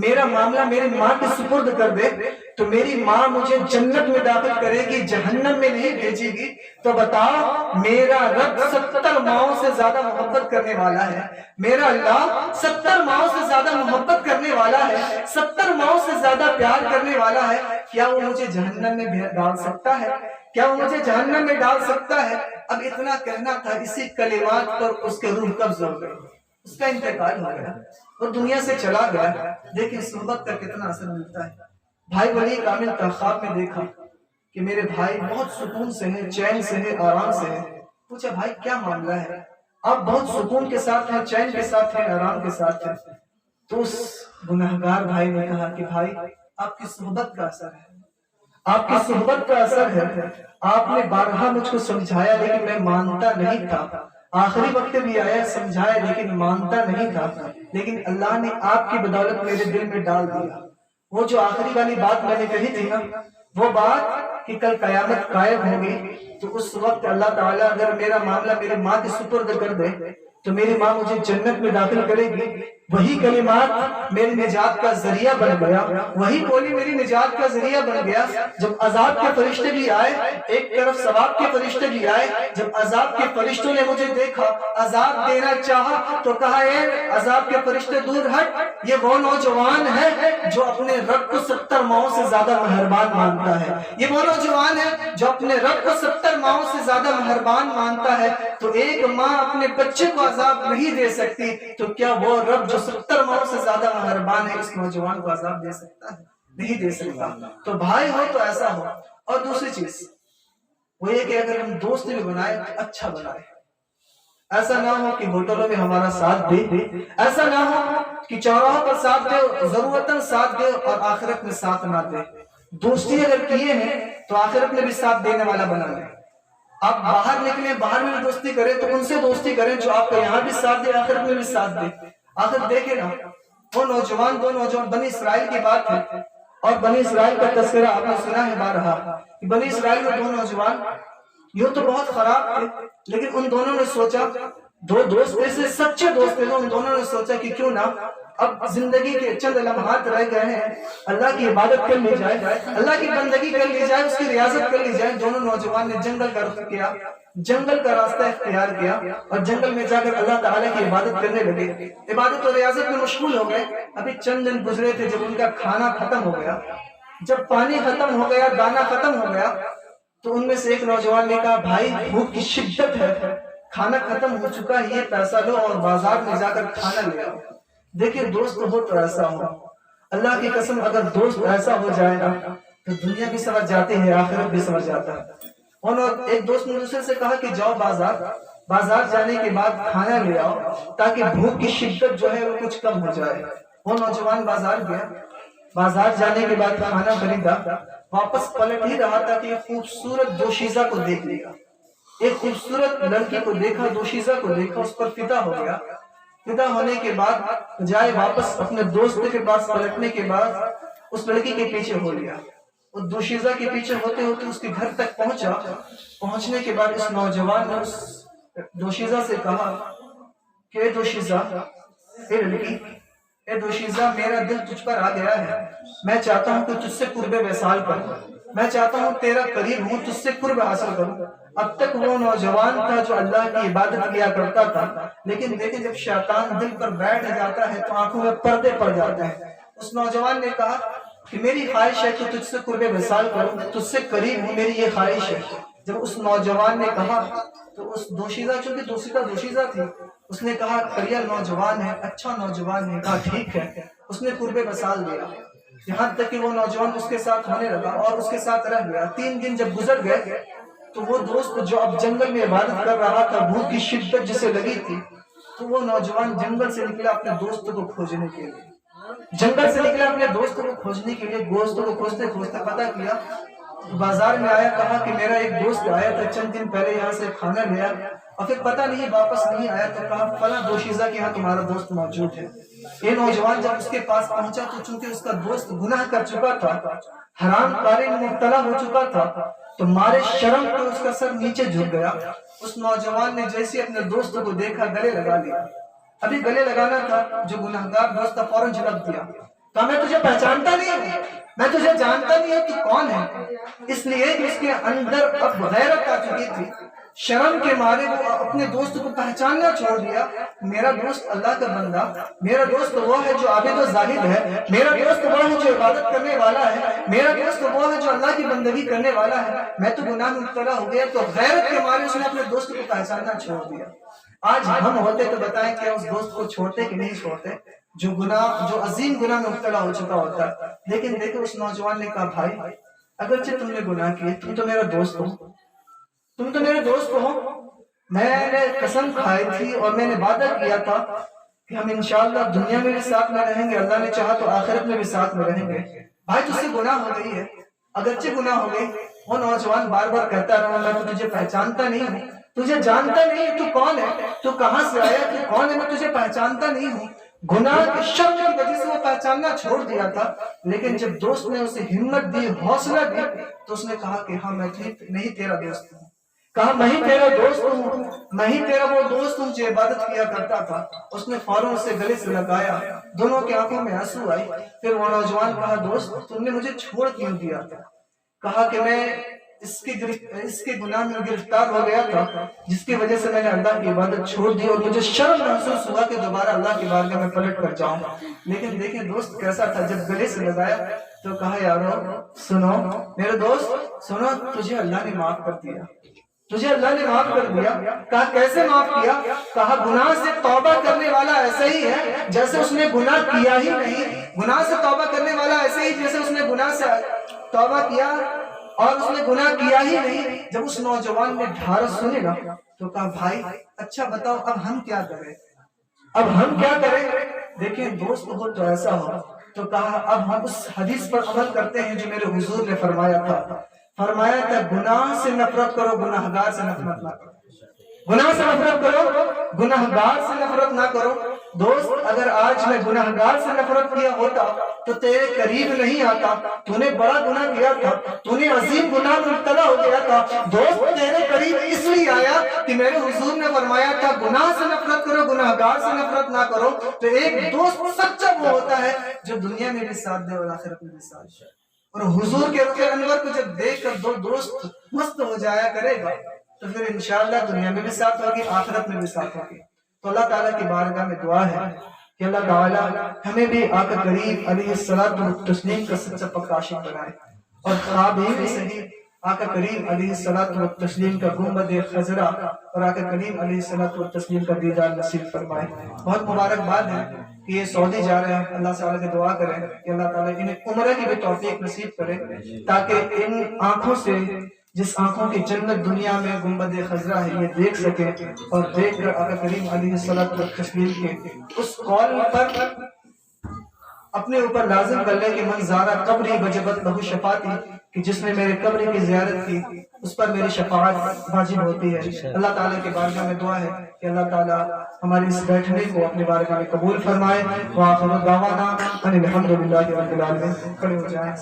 میرا معاملہ میری ماں کے سپرد کر دے تو میری ماں مجھے جنت میں داخل کرے گی، جہنم میں نہیں بھیجے گی۔ تو بتاؤ، میرا رب 70 ماؤں سے زیادہ محبت کرنے والا ہے، میرا اللہ 70 ماؤں سے زیادہ محبت کرنے والا ہے، 70 ماؤں سے زیادہ پیار کرنے والا ہے، کیا وہ مجھے جہنم میں ڈال سکتا ہے؟ کیا وہ مجھے جہنم میں ڈال سکتا ہے؟ اب اتنا کہنا تھا، اسی کلمات پر اس کے روح قبض ہو گئی، اس کا انتقال ہو گیا، وہ دنیا سے چلا گیا۔ دیکھیں صحبت کا کتنا اثر ملتا ہے۔ بھائی ولی کامل کا خواب میں دیکھا کہ میرے بھائی بہت سکون سے ہے، چین سے ہے، آرام سے ہے۔ پوچھا بھائی کیا معاملہ ہے، آپ بہت سکون کے ساتھ ہیں، چین کے ساتھ ہیں، آرام کے ساتھ ہیں؟ تو اس گناہگار بھائی نے کہا کہ بھائی آپ کی صحبت کا اثر ہے، آپ کی صحبت کا اثر ہے، آپ نے بارہا مجھ کو سمجھایا لیکن میں مانتا نہیں تھا، آخری وقت بھی آیا سمجھایا لیکن مانتا نہیں تھا، لیکن اللہ نے آپ کی بدولت میرے دل میں ڈال دیا۔ وہ جو آخری والی بات میں نے کہی تھی نا، وہ بات کہ کل قیامت قائم ہوگی تو اس وقت اللہ تعالیٰ اگر میرا معاملہ میری ماں کے سپرد کر دے تو میری ماں مجھے جنت میں داخل کرے گی۔ وہی کلمات میری نجات کا ذریعہ بن گیا، وہی بولی میری نجات کا ذریعہ بن گیا۔ جب عذاب کے فرشتے بھی آئے، ایک طرف ثواب کے فرشتے بھی آئے، جب عذاب کے فرشتوں نے مجھے دیکھا، عذاب دینا چاہا تو کہا، اے عذاب کے فرشتے دور ہٹ، یہ وہ نوجوان ہے جو اپنے رب کو 70 ماؤں سے زیادہ مہربان مانتا ہے، یہ وہ نوجوان ہے جو اپنے رب کو 70 ماؤں سے زیادہ مہربان مانتا ہے۔ تو ایک ماں اپنے بچے کو عذاب نہیں دے سکتی، تو کیا وہ رب جو 70 ماؤں سے زیادہ مہربان ہے اس نوجوان کو عذاب دے سکتا ہے؟ نہیں دے سکتا۔ تو بھائی ہو تو ایسا ہو۔ اور دوسری چیز، وہ یہ کہ اگر ہم دوست بھی بنائے تو اچھا بنائے. ایسا نہ ہو کہ ہوٹلوں میں ہمارا ساتھ دے، ایسا نہ ہو کہ چوراہوں پر ساتھ دے، ضرورتاً ساتھ دے اور آخرت میں ساتھ نہ دے. دوستی اگر کیے ہیں تو آخرت میں بھی ساتھ دینے والا بنا لیں. آپ باہر نکلیں، باہر میں بھی دوستی کریں تو ان سے دوستی کریں جو آپ کا یہاں بھی ساتھ دے، آخرت میں بھی ساتھ دے. آخر دیکھیں نا، وہ نوجوان، دو نوجوان، بنی اسرائیل کی بات ہے، اور بنی اسرائیل کا تذکرہ آپ نے سنا ہے بارہا کہ بنی اسرائیل میں دو نوجوان یوں تو بہت خراب تھے، لیکن ان دونوں نے سوچا، دو دوست ایسے سچے دوست تھے، ان دونوں نے سوچا کہ کیوں نہ اب زندگی کے چند لمحات رہ گئے ہیں، اللہ کی عبادت کر لی جائے، اللہ کی بندگی کر لی جائے، اس کی ریاضت کر لی جائے. دونوں نوجوان نے جنگل کا رخ کیا، جنگل کا راستہ اختیار کیا اور جنگل میں جا کر اللہ تعالیٰ کی عبادت کرنے لگے. عبادت اور ریاضت میں مشغول ہو گئے. ابھی چند دن گزرے تھے جب ان کا کھانا ختم ہو گیا، جب پانی ختم ہو گیا، دانا ختم ہو گیا، تو ان میں سے ایک نوجوان نے کہا بھائی بھوک کی شدت ہے، کھانا ختم ہو چکا ہے، یہ پیسہ لو اور بازار میں جا کر کھانا لے آؤ. دیکھیں دوست ہو تو ایسا ہو. اللہ کی قسم اگر دوست ایسا ہو جائے نا تو دنیا بھی سمجھ جاتی ہے، آخرت بھی سمجھ جاتا ہے. اور ایک دوست نے دوسرے سے کہا کہ جاؤ بازار جانے کے بعد کھانا لے آؤ تاکہ بھوک کی شدت جو ہے وہ کچھ کم ہو جائے. وہ نوجوان بازار گیا، بازار جانے کے بعد کھانا خریدا، واپس پلٹ ہی رہا تھا کہ ایک خوبصورت دوشیزہ کو دیکھ لیا. ایک خوبصورت لڑکی کو دیکھا، دوشیزہ کو دیکھا، اس پر فدا ہو گیا. فدا ہونے کے بعد جائے واپس اپنے دوست کے پاس پلٹنے کے بعد اس لڑکی کے پیچھے ہو لیا. اس دوشیزہ کے پیچھے ہوتے ہوتے اس کے گھر تک پہنچا. پہنچنے کے بعد اس نوجوان نے اس دوشیزہ سے کہا کہ اے دوشیزہ، اے لڑکی، اے دوشیزہ، میرا دل تجھ پر آ گیا ہے. میں چاہتا ہوں کہ تجھ سے قرب وصال کروں، میں چاہتا ہوں تیرا قریب ہوں، تجھ سے قرب حاصل کروں. اب تک وہ نوجوان تھا جو اللہ کی عبادت کیا کرتا تھا، لیکن دیکھیں جب شیطان دل پر بیٹھ جاتا ہے تو آنکھوں میں پردے پڑ جاتے ہیں. اس نوجوان نے کہا کہ میری خواہش ہے کہ تجھ سے قرب وصال کروں، تجھ سے قریب ہوں، میری یہ خواہش ہے. جب اس نوجوان نے کہا تو اس دوشیزہ، چونکہ دوشیزہ تھی، اس نے کہا کڑیا نوجوان ہے، اچھا نوجوان ہے. کہا ٹھیک ہے. اس نے قرب وصال دیا، یہاں تک کہ وہ نوجوان اس کے ساتھ ہونے لگا اور اس کے ساتھ رہ گیا. 3 دن جب گزر گئے تو وہ دوست جو اب جنگل میں عبادت کر رہا تھا، بھوک کی شدت جسے لگی تھی، تو وہ نوجوان جنگل سے نکلا اپنے دوست کو کھوجنے کے لیے. جنگل سے نکلا اپنے دوست کو کھوجنے کے لیے، دوست کو کھوجتے کھوجتے پتہ کیا، بازار میں آیا، کہا کہ میرا ایک دوست آیا تھا چند دن پہلے یہاں سے کھانا لیا اور پھر پتہ نہیں واپس نہیں آیا. تو کہا فلاں دوشیزہ کے یہاں تمہارا دوست موجود ہے. یہ نوجوان جب اس کے پاس پہنچا تو چونکہ اس کا دوست گناہ کر چکا تھا، حرام کاری میں مبتلا ہو چکا تھا، تو مارے شرم تو اس کا سر نیچے جھک گیا. اس نوجوان نے جیسے اپنے دوست کو دیکھا گلے لگا لیا. ابھی گلے لگانا تھا، جو گناہگار دوست تھا فوراً جھڑک دیا. کہا میں تجھے پہچانتا نہیں ہوں، میں تجھے جانتا نہیں ہوں، تو کون ہے؟ اس لیے کہ اس کے اندر اب غیرت آ چکی تھی. شرم کے مارے وہ اپنے دوست کو پہچاننا چھوڑ دیا. میرا دوست اللہ کا بندہ، میرا دوست وہ ہے جو عابد و زاہد ہے، میرا دوست وہ ہے جو عبادت کرنے والا ہے، میرا دوست وہ ہے جو اللہ کی بندگی کرنے والا ہے. میں تو گناہ میں مبتلا ہو گیا. تو غیرت کے مارے اس نے اپنے دوست کو پہچاننا چھوڑ دیا. آج ہم ہوتے تو بتائیں کہ اس دوست کو چھوڑتے کہ نہیں چھوڑتے جو عظیم گناہ میں مبتلا ہو چکا ہوتا ہے. لیکن دیکھو اس نوجوان نے کہا بھائی اگرچہ تم نے گناہ کیے، تم تو میرا دوست ہو، تم تو میرے دوست ہو. میں نے قسم کھائی تھی اور میں نے وعدہ کیا تھا کہ ہم انشاءاللہ دنیا میں بھی ساتھ میں رہیں گے، اللہ نے چاہا تو آخرت میں بھی ساتھ میں رہیں گے. بھائی تجھ سے گناہ ہو گئی ہے، اگرچہ گناہ ہو گئی. وہ نوجوان بار بار کہتا رہا میں تو تجھے پہچانتا نہیں ہوں، تجھے جانتا نہیں ہے، تو کون ہے، تو کہاں سے آیا، تو کون ہے، میں تجھے پہچانتا نہیں ہوں. گناہ کی شرم کی وجہ سے وہ پہچاننا چھوڑ دیا تھا. لیکن جب دوست نے اسے ہمت دی، حوصلہ دی، تو اس نے کہا کہ ہاں میں نہیں تیرا دوست ہوں. کہا میں ہی تیرا دوست ہوں، میں ہی تیرا وہ دوست ہوں جو عبادت کیا کرتا تھا. اس نے فوراً اسے گلے سے لگایا، دونوں کی آنکھوں میں آنسو آئی. پھر وہ نوجوان کہا دوست تم نے مجھے چھوڑ کیوں دیا؟ کہا کہ میں اس کے گناہ میں گرفتار ہو گیا تھا جس کی وجہ سے میں نے اللہ کی عبادت چھوڑ دی اور مجھے شرم محسوس ہوا کہ دوبارہ اللہ کی بارگاہ میں پلٹ کر جاؤں. لیکن دیکھیں دوست کیسا تھا، جب گلے سے لگایا تو کہا یارو سنو میرے دوست سنو، تجھے اللہ نے معاف کر دیا، تجھے اللہ نے معاف کر دیا. کہا کیسے معاف کیا؟ کہا گناہ سے توبہ کرنے والا ایسا ہی ہے جیسے اس نے گناہ کیا ہی نہیں. گناہ سے توبہ کرنے والا ایسے ہی جیسے اس نے گناہ سے توبہ کیا اور اس نے گناہ کیا ہی نہیں. جب اس نوجوان نے ڈھارس سنے گا تو کہا بھائی اچھا بتاؤ اب ہم کیا کریں, اب ہم کیا کریں. دیکھیں دوست ہو تو ایسا ہو. تو کہا اب ہم اس حدیث پر عمل کرتے ہیں جو میرے حضور نے فرمایا تھا گناہ سے نفرت کرو, گناہگار سے نفرت نہ کرو. گناہ سے نفرت کرو, گناہگار سے نفرت نہ کرو. دوست اگر آج میں گناہگار سے نفرت کیا ہوتا تو تیرے قریب نہیں آتا. تو نے بڑا گناہ کیا تھا, تو نے عظیم گناہ میں مبتلا ہو گیا تھا. دوست تیرے قریب اس لیے آیا کہ میرے حضور نے فرمایا تھا گناہ سے نفرت کرو, گناہگار سے نفرت نہ کرو. تو ایک دوست سچا وہ ہوتا ہے جو دنیا میں بھی ساتھ دے اور آخرت میں بھی ساتھ دے. اور حضور کے رخ انور کو جب دیکھ کر دو دوست مست ہو جایا کرے گا تو پھر انشاءاللہ دنیا میں بھی ساتھ ہوگی, آخرت میں بھی ساتھ ہوگی. تو اللہ تعالیٰ کی بارگاہ میں دعا ہے کہ اللہ تعالیٰ ہمیں بھی آقا کریم علیہ الصلوۃ والتسلیم کا سچا پکا عاشق بنائے, اور خواب ہی میں صحیح آقا کریم علیہ الصلوۃ والتسلیم کا گنبد خضرا اور آقا کریم علیہ الصلوۃ والتسلیم کا دیدار نصیب فرمائے. بہت مبارکباد ہے کہ یہ سعودی جا رہے ہیں. اللہ تعالیٰ سے دعا کریں کہ اللہ تعالیٰ انہیں عمرہ کی بھی توفیق نصیب کرے تاکہ ان آنکھوں سے جس آنکھوں کی جنت دنیا میں گنبد خضرا ہے یہ دیکھ سکے, اور دیکھ کر آقا کریم علیہ الصلوۃ والتسلیم کے اس قول پر اپنے اوپر لازم کر لے کہ من زارا قبری وجبت لہ شفاعتی, کہ جس نے میرے قبر کی زیارت کی اس پر میری شفاعت واجب ہوتی ہے. اللہ تعالیٰ کے بارگاہ میں دعا ہے کہ اللہ تعالیٰ ہماری اس بیٹھنے کو اپنے بارگاہ میں قبول فرمائے. وآخر دعوانا ان الحمد للہ رب العالمین. کھڑے ہو جائیں.